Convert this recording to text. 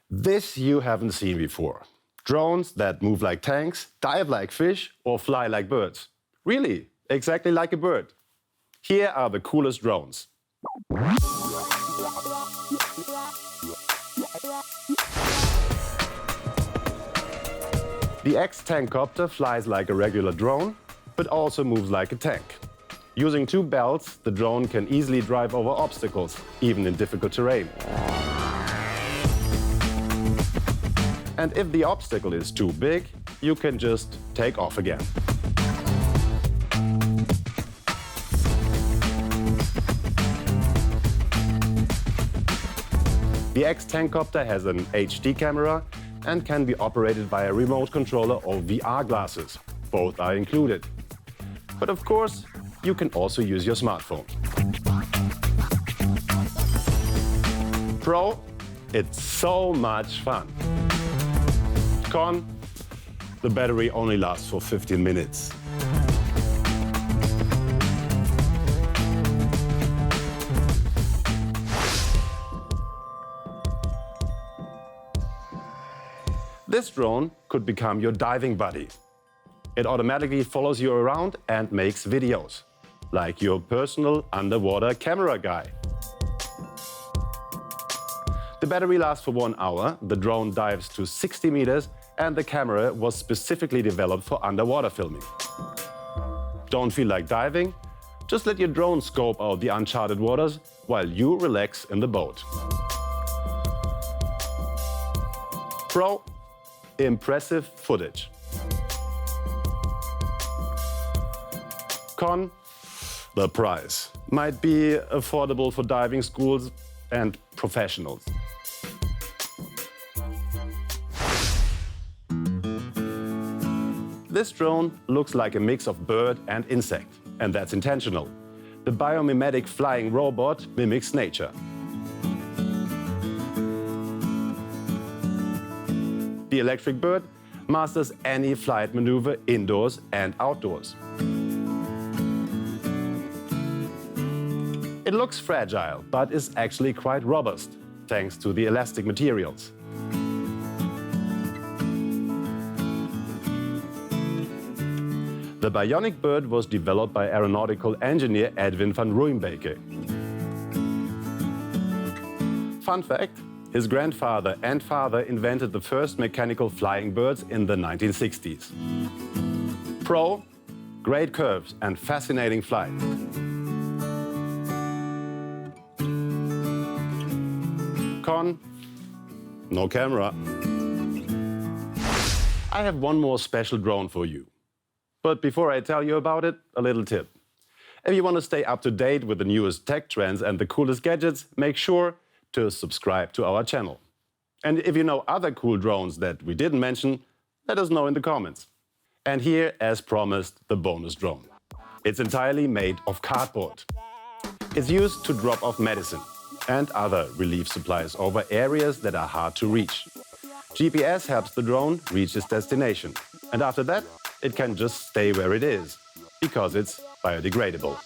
This you haven't seen before. Drones that move like tanks, dive like fish, or fly like birds. Really, exactly like a bird. Here are the coolest drones. The X-Tankcopter flies like a regular drone, but also moves like a tank. Using two belts, the drone can easily drive over obstacles, even in difficult terrain. And if the obstacle is too big, you can just take off again. The X-Tankcopter has an HD camera and can be operated via remote controller or VR glasses. Both are included. But of course, you can also use your smartphone. Pro, it's so much fun. Con, the battery only lasts for 15 minutes. This drone could become your diving buddy. It automatically follows you around and makes videos, like your personal underwater camera guy. The battery lasts for 1 hour, the drone dives to 60 meters, and the camera was specifically developed for underwater filming. Don't feel like diving? Just let your drone scope out the uncharted waters while you relax in the boat. Pro, impressive footage. Con, the price might be affordable for diving schools and professionals. This drone looks like a mix of bird and insect, and that's intentional. The biomimetic flying robot mimics nature. The electric bird masters any flight maneuver indoors and outdoors. It looks fragile, but is actually quite robust, thanks to the elastic materials. The Bionic Bird was developed by aeronautical engineer Edwin van Rooijbeke. Fun fact, his grandfather and father invented the first mechanical flying birds in the 1960s. Pro, great curves and fascinating flight. Con, no camera. I have one more special drone for you. But before I tell you about it, a little tip. If you want to stay up to date with the newest tech trends and the coolest gadgets, make sure to subscribe to our channel. And if you know other cool drones that we didn't mention, let us know in the comments. And here, as promised, the bonus drone. It's entirely made of cardboard. It's used to drop off medicine and other relief supplies over areas that are hard to reach. GPS helps the drone reach its destination. And after that, it can just stay where it is, because it's biodegradable.